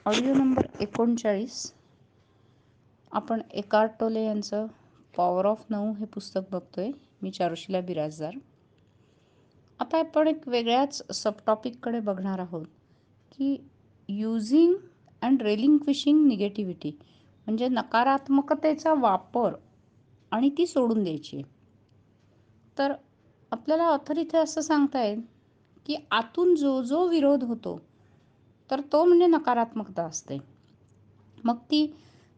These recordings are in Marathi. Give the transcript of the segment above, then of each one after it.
Audio number 39. आपण एकार्ट टोले यांचं पॉवर ऑफ नाऊ हे पुस्तक बघतोय. मी चारुशिला बिराजदार. आता आपण एक वेगळ्याच सबटॉपिककडे बघणार आहोत की यूजिंग अँड रेलिंक्विशिंग निगेटिव्हिटी, म्हणजे नकारात्मकतेचा वापर आणि ती सोडून द्यायची. तर आपल्याला ऑथर इथे असं सांगतायत की आतून जो जो विरोध होतो तर तो म्हणजे नकारात्मकता असते. मग ती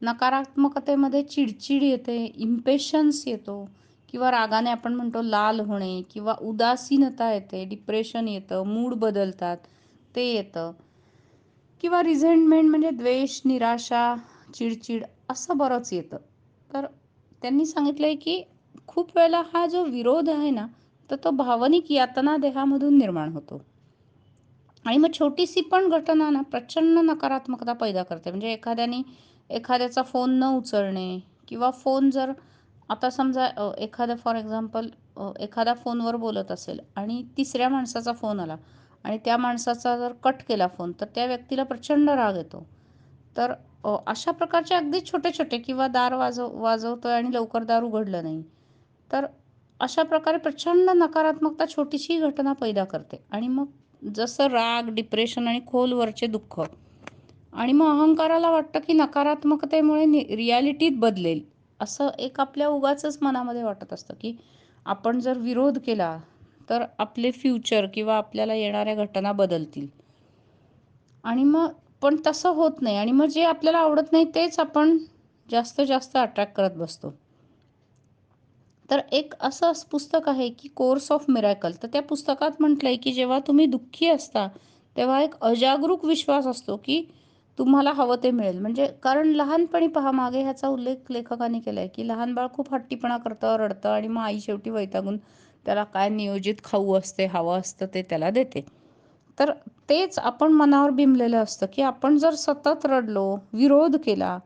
नकारात्मकतेमध्ये चिडचिड येते, इम्पेशन्स येतो, किंवा रागाने आपण म्हणतो लाल होणे, किंवा उदासीनता येते, डिप्रेशन येतं, मूड बदलतात ते येतं, किंवा रिझेंटमेंट म्हणजे द्वेष, निराशा, चिडचिड असं बरंच येतं. तर त्यांनी सांगितलंय की खूप वेळेला हा जो विरोध आहे ना, तर तो भावनिक यातना देहामधून निर्माण होतो. आणि मग छोटीशी पण घटना ना प्रचंड नकारात्मकता पैदा करते. म्हणजे एखाद्याचा फोन न उचलणे, किंवा फोन जर आता समजा एखादा फॉर एक्झाम्पल एखादा फोनवर बोलत असेल आणि तिसऱ्या माणसाचा फोन आला आणि त्या माणसाचा जर कट केला फोन, तर त्या व्यक्तीला प्रचंड राग येतो. तर अशा प्रकारचे अगदी छोटे छोटे, किंवा दार वाजवतोय आणि लवकर दार उघडलं नाही, तर अशा प्रकारे प्रचंड नकारात्मकता छोटीशी घटना पैदा करते. आणि मग जसं राग, डिप्रेशन आणि खोलवरचे दुःख, आणि मग अहंकाराला वाटतं की नकारात्मकतेमुळे रियालिटीत बदलेल, असं एक आपल्या उगाचच मनामध्ये वाटत असतं की आपण जर विरोध केला तर आपले फ्युचर किंवा आपल्याला येणाऱ्या घटना बदलतील. आणि मग पण तसं होत नाही, आणि मग जे आपल्याला आवडत नाही तेच आपण जास्त जास्त अट्रॅक्ट करत बसतो. तर एक असं पुस्तक आहे की कोर्स ऑफ मिरॅकल. तर त्या पुस्तकात म्हटलंय की जेव्हा तुम्ही दुःखी असता तेव्हा एक अजागरूक विश्वास असतो की तुम्हाला हवं ते मिळेल. म्हणजे कारण लहानपणी पहा, मागे ह्याचा उल्लेख लेखकाने केलाय की लहान बाळ खूप हट्टीपणा करतं, रडतं, आणि मग आई शेवटी वैतागून त्याला काय नियोजित खाऊ असते, हवं असतं ते त्याला देते. तर तेच आपण मनावर बिंबलेलं असतं की आपण जर सतत रडलो, विरोध केला,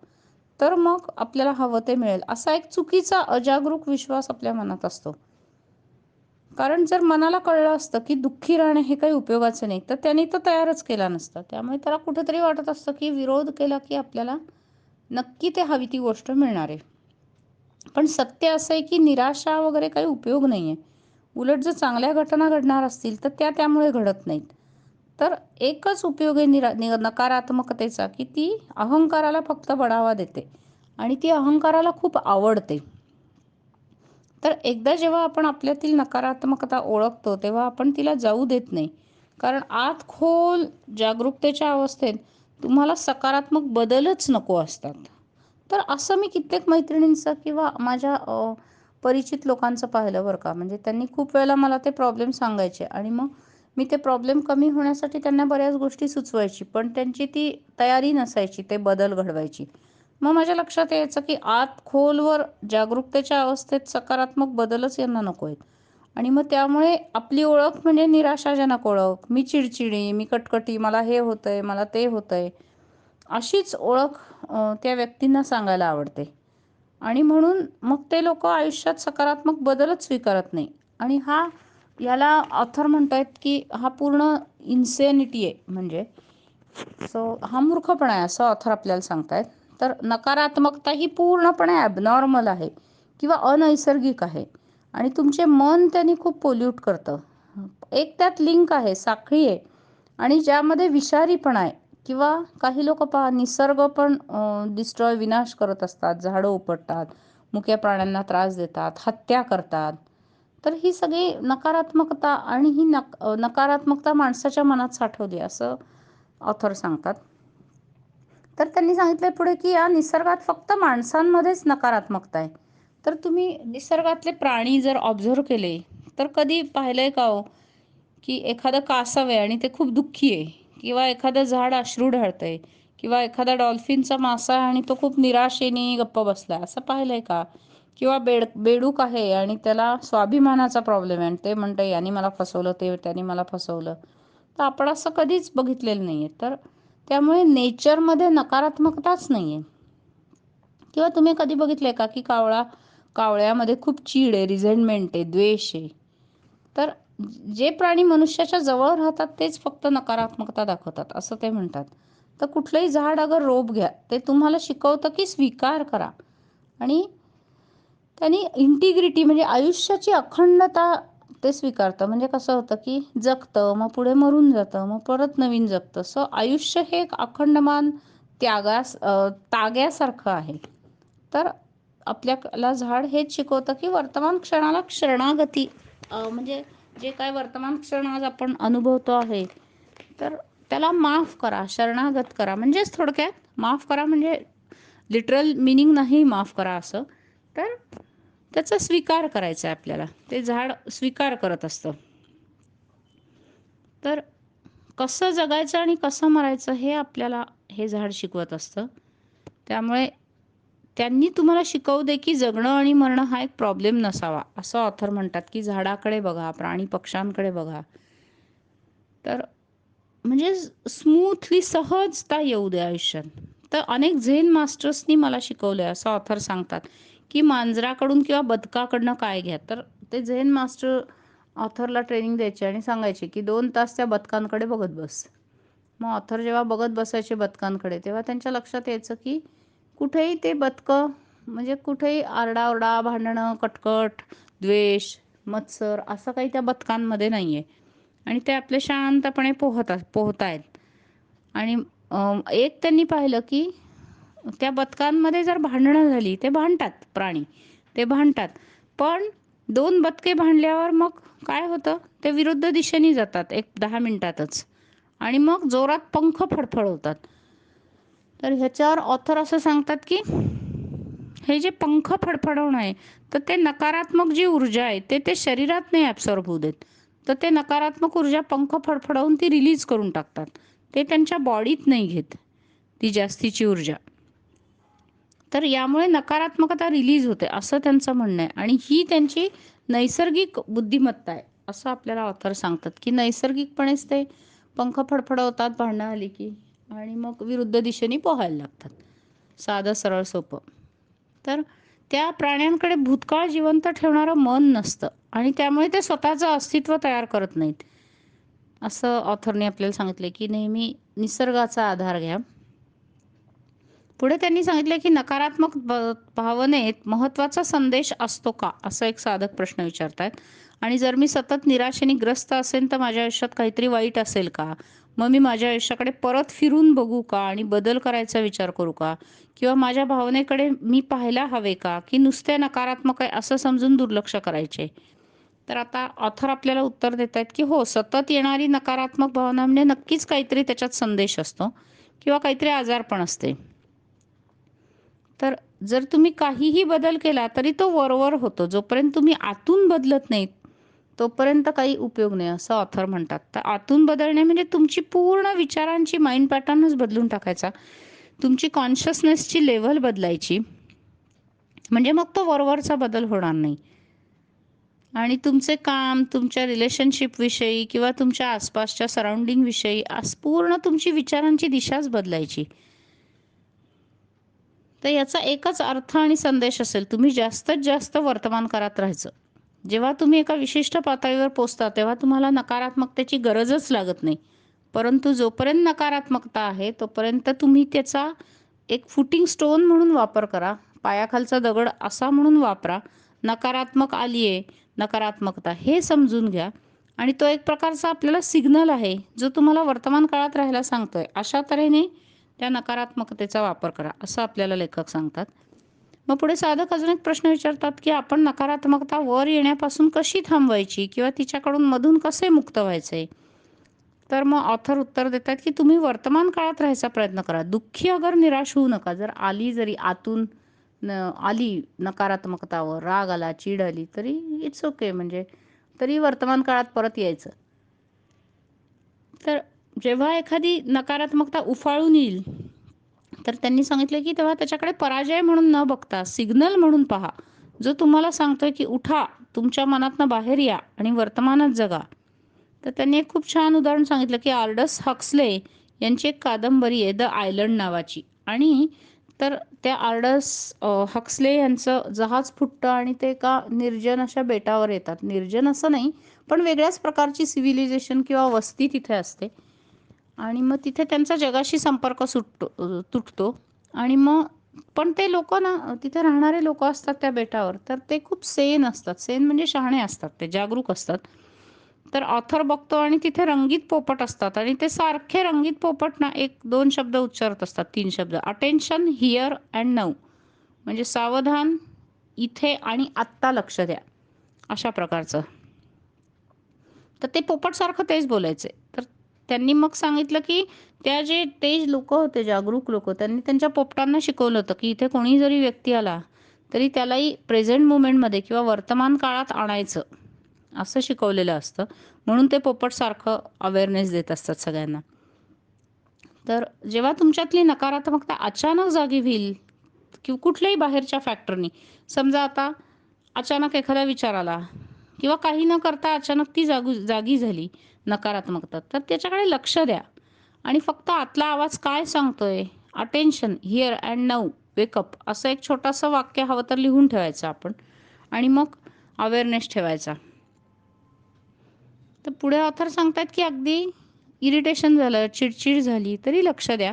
तर मग आपल्याला हवं ते मिळेल, असा एक चुकीचा अजागरूक विश्वास आपल्या मनात असतो. कारण जर मनाला कळलं असतं की दुःखी राहणे हे काही उपयोगाचं नाही, तर त्यांनी तो तयारच केला नसतं. त्यामुळे त्याला कुठेतरी वाटत असतं की विरोध केला की आपल्याला नक्की ते हवी ती गोष्ट मिळणार आहे. पण सत्य असं आहे की निराशा वगैरे काही उपयोग नाही आहे. उलट जर चांगल्या घटना घडणार असतील तर त्या त्यामुळे घडत नाहीत. तर एकच उपयोग आहे नकारात्मकतेचा, की ती अहंकाराला फक्त बढावा देते आणि ती अहंकाराला खूप आवडते. तर एकदा जेव्हा आपण आपल्यातील नकारात्मकता ओळखतो तेव्हा आपण तिला जाऊ देत नाही. कारण आत खोल जागरूकतेच्या अवस्थेत तुम्हाला सकारात्मक बदलच नको असतात. तर असं मी कित्येक मैत्रिणींचं किंवा माझ्या परिचित लोकांचं पाहिलं बरं का. म्हणजे त्यांनी खूप वेळेला मला ते प्रॉब्लेम सांगायचे आणि मग मी ते प्रॉब्लेम कमी होण्यासाठी त्यांना बऱ्याच गोष्टी सुचवायची, पण त्यांची ती तयारी नसायची ते बदल घडवायची. मग माझ्या लक्षात यायचं की आत खोलवर जागरूकतेच्या अवस्थेत सकारात्मक बदलच यांना नको आहेत. आणि मग त्यामुळे आपली ओळख म्हणजे निराशाजनक ओळख, मी चिडचिडी, मी कटकटी, मला हे होतंय, मला ते होतंय, अशीच ओळख त्या व्यक्तींना सांगायला आवडते. आणि म्हणून मग ते लोक आयुष्यात सकारात्मक बदलच स्वीकारत नाही. आणि याला ऑथर म्हणतायत की हा पूर्ण इन्सेनिटी आहे. म्हणजे हा मूर्खपणा आहे असं ऑथर आपल्याला सांगतायत. तर नकारात्मकता ही पूर्णपणे ॲबनॉर्मल आहे किंवा अनैसर्गिक आहे आणि तुमचे मन त्यांनी खूप पोल्यूट करतं. एक त्यात लिंक आहे, साखळी आहे, आणि ज्यामध्ये विषारीपणा आहे. किंवा काही लोक पहा निसर्ग पण डिस्ट्रॉय, विनाश करत असतात, झाडं उपटतात, मुक्या प्राण्यांना त्रास देतात, हत्या करतात. तर ही सगळी नकारात्मकता, आणि ही नकारात्मकता माणसाच्या मनात साठवली असं ऑथर सांगतात. तर त्यांनी सांगितलं पुढे की या निसर्गात फक्त माणसांमध्येच नकारात्मकता आहे. तर तुम्ही निसर्गातले प्राणी जर ऑब्झर्व केले तर कधी पाहिलंय का हो की एखादं कासव आहे आणि ते खूप दुःखी आहे, किंवा एखादं झाड अश्रू ढाळतंय, किंवा एखादा डॉल्फिनचा मासा आहे आणि तो खूप निराशेने गप्प बसला, असं पाहिलंय का? किंवा बेडूक आहे आणि त्याला स्वाभिमानाचा प्रॉब्लेम आहे आणि ते म्हणतंय यांनी मला फसवलं, त्यांनी मला फसवलं. तर आपण असं कधीच बघितलेलं नाहीये. तर त्यामुळे नेचरमध्ये नकारात्मकताच नाहीये. किंवा तुम्ही कधी बघितलंय का की कावळ्यामध्ये खूप चीड आहे, रिझेंटमेंट आहे, द्वेष आहे. तर जे प्राणी मनुष्याच्या जवळ राहतात तेच फक्त नकारात्मकता दाखवतात असं ते म्हणतात. तर कुठलंही झाड अगर रोप घ्या, ते तुम्हाला शिकवतं की स्वीकार करा. आणि त्यांनी इंटिग्रिटी म्हणजे आयुष्याची अखंडता ते स्वीकारतं. म्हणजे कसं होतं की जगतं, मग पुढे मरून जातं, मग परत नवीन जगतं. सो आयुष्य हे एक अखंडमान ताग्यासारखं आहे. तर आपल्याला झाड हेच शिकवतं की वर्तमान क्षणाला शरणागती, म्हणजे जे काय वर्तमान क्षण आज आपण अनुभवतो आहे, तर त्याला माफ करा, शरणागत करा. म्हणजेच थोडक्यात माफ करा म्हणजे लिटरल मिनिंग नाही माफ करा असं, तर त्याचा स्वीकार करायचा आहे आपल्याला. ते झाड स्वीकार करत असतं. तर कसं जगायचं आणि कसं मरायचं हे आपल्याला हे झाड शिकवत असतं. त्यामुळे त्यांनी तुम्हाला शिकवू दे की जगणं आणि मरणं हा एक प्रॉब्लेम नसावा, असं ऑथर म्हणतात की झाडाकडे बघा, प्राणी पक्ष्यांकडे बघा. तर म्हणजे स्मूथली सहजता येऊ दे आयुष्यात. तर अनेक झेन मास्टर्सनी मला शिकवलं आहे, असं ऑथर सांगतात की मांजराकडून किंवा बदकाकडनं काय घ्या. तर ते झेन मास्टर ऑथरला ट्रेनिंग द्यायचे आणि सांगायचे की 2 तास त्या बदकांकडे बघत बस. मग ऑथर जेव्हा बघत बसायचे बदकांकडे, तेव्हा त्यांच्या लक्षात यायचं की कुठेही ते बदकं म्हणजे कुठेही आरडाओरडा, भांडणं, कटकट, द्वेष, मत्सर असं काही त्या बदकांमध्ये नाही आहे. आणि ते आपले शांतपणे पोहतायत. आणि एक त्यांनी पाहिलं की त्या बदकांमध्ये जर भांडणं झाली, ते भांडतात प्राणी, ते भांडतात. पण 2 बदके भांडल्यावर मग काय होतं, ते विरुद्ध दिशेने जातात एक 10 मिनिटातच आणि मग जोरात पंख फडफडवतात. तर ह्याच्यावर ऑथर असं सांगतात की हे जे पंख फडफडवणं आहे, तर ते नकारात्मक जी ऊर्जा आहे ते शरीरात नाही ॲब्सॉर्ब होऊ देत. तर ते नकारात्मक ऊर्जा पंख फडफडवून ती रिलीज करून टाकतात. ते त्यांच्या बॉडीत नाही घेत ती जास्तीची ऊर्जा. तर यामुळे नकारात्मकता रिलीज होते असं त्यांचं म्हणणं आहे. आणि ही त्यांची नैसर्गिक बुद्धिमत्ता आहे असं आपल्याला ऑथर सांगतात की नैसर्गिकपणेच ते पंख फडफडवतात भांडणं आली की, आणि मग विरुद्ध दिशेने पोहायला लागतात. साधं सरळ सोपं. तर त्या प्राण्यांकडे भूतकाळ जिवंत ठेवणारं मन नसतं आणि त्यामुळे ते स्वतःचं अस्तित्व तयार करत नाहीत, असं ऑथरने आपल्याला सांगितले की नेहमी निसर्गाचा आधार घ्या. पुढे त्यांनी सांगितले की नकारात्मक भावनेत महत्त्वाचा संदेश असतो का, असा एक साधक प्रश्न विचारतायत. आणि जर मी सतत निराशेने ग्रस्त असेल तर माझ्या आयुष्यात काहीतरी वाईट असेल का? मग मी माझ्या आयुष्याकडे परत फिरून बघू का आणि बदल करायचा विचार करू का? किंवा माझ्या भावनेकडे मी पाहायला हवे का, की नुसते नकारात्मक आहे असं समजून दुर्लक्ष करायचे? तर आता ऑथर आपल्याला उत्तर देत आहेत की हो, सतत येणारी नकारात्मक भावना म्हणजे नक्कीच काहीतरी त्याच्यात संदेश असतो किंवा काहीतरी आजारपण असते. तर जर तुम्ही काहीही बदल केला तरी तो वरवर होतो. जोपर्यंत तुम्ही आतून बदलत नाहीत, तोपर्यंत काही उपयोग नाही, असं ऑथर म्हणतात. तर आतून बदलणे म्हणजे तुमची पूर्ण विचारांची माइंड पॅटर्नच बदलून टाकायचा. तुमची कॉन्शियसनेसची लेव्हल बदलायची. म्हणजे मग तो वरवरचा बदल होणार नाही. आणि तुमचे काम, तुमच्या रिलेशनशिपविषयी किंवा तुमच्या आसपासच्या सराउंडिंगविषयी पूर्ण तुमची विचारांची दिशाच बदलायची. तर याचा एकच अर्थ आणि संदेश असेल, तुम्ही जास्तीत जास्त वर्तमान काळात राहायचं. जेव्हा तुम्ही एका विशिष्ट पातळीवर पोहोचता, तेव्हा तुम्हाला नकारात्मकतेची गरजच लागत नाही. परंतु जोपर्यंत नकारात्मकता आहे, तोपर्यंत तुम्ही त्याचा एक फुटिंग स्टोन म्हणून वापर करा. पायाखालचा दगड असा म्हणून वापरा. नकारात्मक आली आहे, नकारात्मकता हे समजून घ्या. आणि तो एक प्रकारचा आपल्याला सिग्नल आहे, जो तुम्हाला वर्तमान काळात राहायला सांगतोय. अशा तऱ्हेने त्या नकारात्मकतेचा वापर करा, असं आपल्याला लेखक सांगतात. मग पुढे साधक अजून एक प्रश्न विचारतात की आपण नकारात्मकता वर येण्यापासून कशी थांबवायची किंवा तिच्याकडून मधून कसे मुक्त व्हायचे? तर मग ऑथर उत्तर देतात की तुम्ही वर्तमान काळात राहायचा प्रयत्न करा. दुःखी अगर निराश होऊ नका. जर आली, जरी आतून आली नकारात्मकतावर, राग आला, चीड आली, तरी इट्स ओके, म्हणजे तरी वर्तमान काळात परत यायचं. तर जेव्हा एखादी नकारात्मकता उफाळून येईल, तर त्यांनी सांगितलं की तेव्हा त्याच्याकडे पराजय म्हणून न बघता सिग्नल म्हणून पहा, जो तुम्हाला सांगतोय की उठा, तुमच्या मनातनं बाहेर या आणि वर्तमानात जगा. तर त्यांनी एक खूप छान उदाहरण सांगितलं की आल्डस हक्सले यांची एक कादंबरी आहे द आयलंड नावाची. आणि तर त्या हक्सले यांचं जहाज फुटतं आणि ते एका निर्जन अशा बेटावर येतात. निर्जन असं नाही, पण वेगळ्याच प्रकारची सिव्हिलायझेशन किंवा वस्ती तिथे असते. आणि मग तिथे त्यांचा जगाशी संपर्क तुटतो. आणि मग पण ते लोक ना, तिथे राहणारे लोक असतात त्या बेटावर, तर ते खूप सेन असतात. सेन म्हणजे शहाणे असतात, ते जागरूक असतात. तर ऑथर बघतो आणि तिथे रंगीत पोपट असतात आणि ते सारखे रंगीत पोपट ना एक दोन शब्द उच्चारत असतात, तीन शब्द, अटेन्शन, हिअर अँड नाऊ, म्हणजे सावधान, इथे आणि आत्ता लक्ष द्या, अशा प्रकारचं. तर ते पोपटसारखं तेच बोलायचे. तर त्यांनी मग सांगितलं की ते लोक होते, जागरूक लोक, त्यांनी त्यांच्या पोपटांना शिकवलं होतं की इथे कोणी जरी व्यक्ती आला तरी त्यालाही प्रेझेंट मुमेंटमध्ये किंवा वर्तमान काळात आणायचं, असं शिकवलेलं असतं. म्हणून ते पोपटसारखं अवेअरनेस देत असतात सगळ्यांना. तर जेव्हा तुमच्यातली नकारात्मकता अचानक जागी होईल किंवा कुठल्याही बाहेरच्या फॅक्टरनी, समजा आता अचानक एखादा विचार आला किंवा काही न करता अचानक ती जागी झाली नकारात्मकता, तर त्याच्याकडे लक्ष द्या आणि फक्त आतला आवाज काय सांगतोय, attention, here and now, wake up, असं एक छोटंसं वाक्य हवं तर लिहून ठेवायचं आपण आणि मग अवेअरनेस ठेवायचा. तर पुढे ऑथर सांगतात की अगदी इरिटेशन झालं, चिडचिड झाली तरी लक्ष द्या,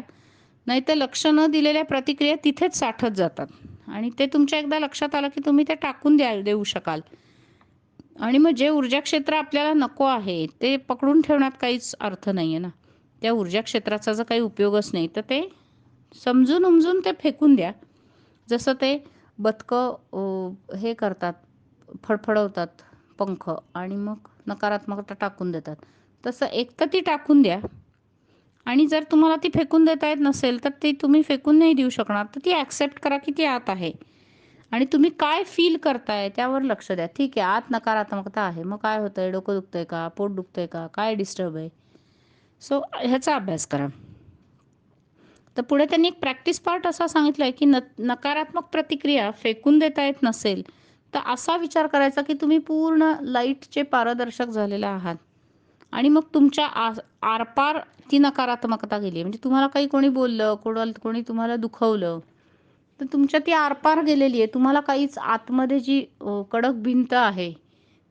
नाहीतर लक्ष न दिलेल्या प्रतिक्रिया तिथेच साठत जातात आणि ते तुमच्या एकदा लक्षात आलं की तुम्ही ते टाकून देऊ शकाल. आणि मग जे ऊर्जा क्षेत्र आपल्याला नको आहे ते पकडून ठेवण्यात काहीच अर्थ नाही आहे ना. त्या ऊर्जा क्षेत्राचा जर काही उपयोगच नाही, तर ते समजून उमजून ते फेकून द्या. जसं ते बदकं हे करतात, फडफडवतात पंख आणि मग नकारात्मकता टाकून देतात. तसं एक तर ती टाकून द्या आणि जर तुम्हाला ती फेकून देता येत नसेल, तर ती तुम्ही फेकून नाही देऊ शकणार, तर ती ॲक्सेप्ट करा की ती आत आहे आणि तुम्ही काय फील करताय त्यावर लक्ष द्या. ठीक आहे, आत नकारात्मकता आहे, मग काय होतंय, डोकं दुखतंय का, पोट दुखतंय का, काय डिस्टर्ब आहे, सो ह्याचा अभ्यास करा. तर पुढे त्यांनी एक प्रॅक्टिस पार्ट असा सांगितला आहे की नकारात्मक प्रतिक्रिया फेकून देता येत नसेल, तर असा विचार करायचा की तुम्ही पूर्ण लाईटचे पारदर्शक झालेला आहात आणि मग तुमच्या आरपार ती नकारात्मकता गेली. म्हणजे तुम्हाला काही कोणी बोललं, कोणी तुम्हाला दुखवलं, तर तुमच्या ती आरपार गेलेली आहे. तुम्हाला काहीच आतमध्ये जी कडक भिंत आहे,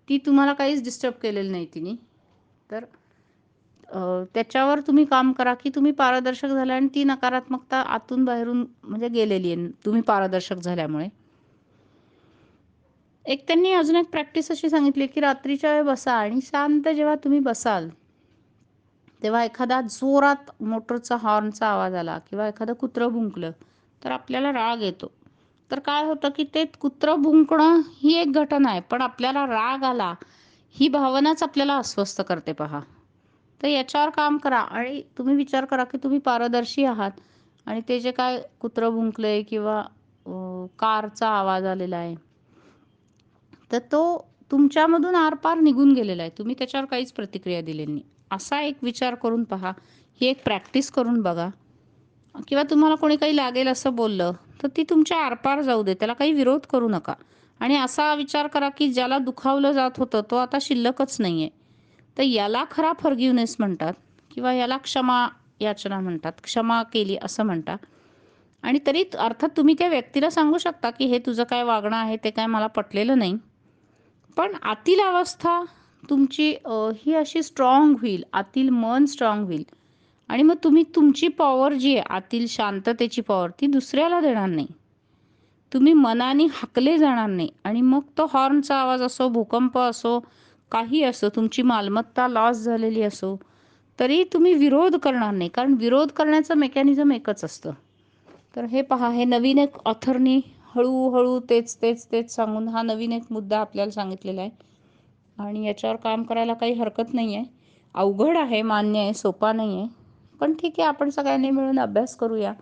ती तुम्हाला काहीच डिस्टर्ब केलेली नाही तिने. तर त्याच्यावर तुम्ही काम करा की तुम्ही पारदर्शक झाला आणि ती नकारात्मकता आतून बाहेरून म्हणजे गेलेली आहे तुम्ही पारदर्शक झाल्यामुळे. एक त्यांनी अजून एक प्रॅक्टिस अशी सांगितली की रात्रीच्या वेळी बसा आणि शांत जेव्हा तुम्ही बसाल, तेव्हा एखादा जोरात मोटरचा हॉर्नचा आवाज आला किंवा एखादं कुत्रं भुंकलं, तर आपल्याला राग येतो. तर काय होतं की ते कुत्रं भुंकणं ही एक घटना आहे, पण आपल्याला राग आला ही भावनाच आपल्याला अस्वस्थ करते पहा. तर याच्यावर काम करा आणि तुम्ही विचार करा की तुम्ही पारदर्शी आहात आणि ते जे काय कुत्रं भुंकलंय किंवा कारचा आवाज आलेला आहे, तर तो तुमच्यामधून आरपार निघून गेलेला आहे. तुम्ही त्याच्यावर काहीच प्रतिक्रिया दिलेली नाही. असा एक विचार करून पहा. ही एक प्रॅक्टिस करून बघा. किंवा तुम्हाला कोणी काही लागेल असं बोललं, तर ती तुमच्या आरपार जाऊ दे. त्याला काही विरोध करू नका. आणि असा विचार करा की ज्याला दुखावलं जात होतं, तो आता शिल्लकच नाहीये. तर याला खरा फॉरगिव्हनेस म्हणतात किंवा याला क्षमा याचना म्हणतात. क्षमा केली असं म्हणतात. आणि तरी अर्थात तुम्ही त्या व्यक्तीला सांगू शकता की हे तुझं काय वागणं आहे ते काय मला पटलेलं नाही. पण आतील अवस्था तुमची ही अशी स्ट्राँग होईल, आतील मन स्ट्राँग होईल आणि मग तुम्ही तुमची पॉवर जी आहे, आतील शांततेची पॉवर, ती दुसऱ्याला देणार नाही. तुम्ही मनाने हाकले जाणार नाही आणि मग तो हॉर्नचा आवाज असो, भूकंप असो, काही असो, तुमची मालमत्ता लॉस झालेली असो, तरी तुम्ही विरोध करणार नाही. कारण विरोध करण्याचं मेकॅनिझम एकच असतं. तर हे पहा, हे नवीन एक ऑथरनी हळूहळू तेच तेच तेच सांगून हा नवीन एक मुद्दा आपल्याला सांगितलेला आहे आणि याच्यावर काम करायला काही हरकत नाही आहे. अवघड आहे, मान्य आहे, सोपा नाही आहे, पण ठीक आहे, आपण सगळ्यांनी मिळून अभ्यास करूया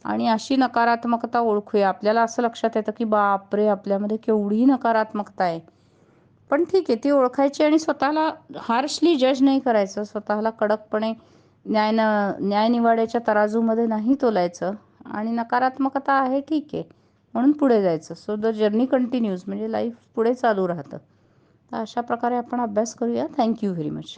आणि अशी नकारात्मकता ओळखूया. आपल्याला असं लक्षात येतं की बापरे, आपल्यामध्ये केवढी नकारात्मकता आहे. पण ठीक आहे, ती ओळखायची आणि स्वतःला हार्शली जज नाही करायचं, स्वतःला कडकपणे न्यायनिवाड्याच्या तराजूमध्ये नाही तोलायचं आणि नकारात्मकता आहे ठीक आहे म्हणून पुढे जायचं. सो द जर्नी कंटिन्यूज, म्हणजे लाईफ पुढे चालू राहतं. तर अशा प्रकारे आपण अभ्यास करूया. Thank you very much.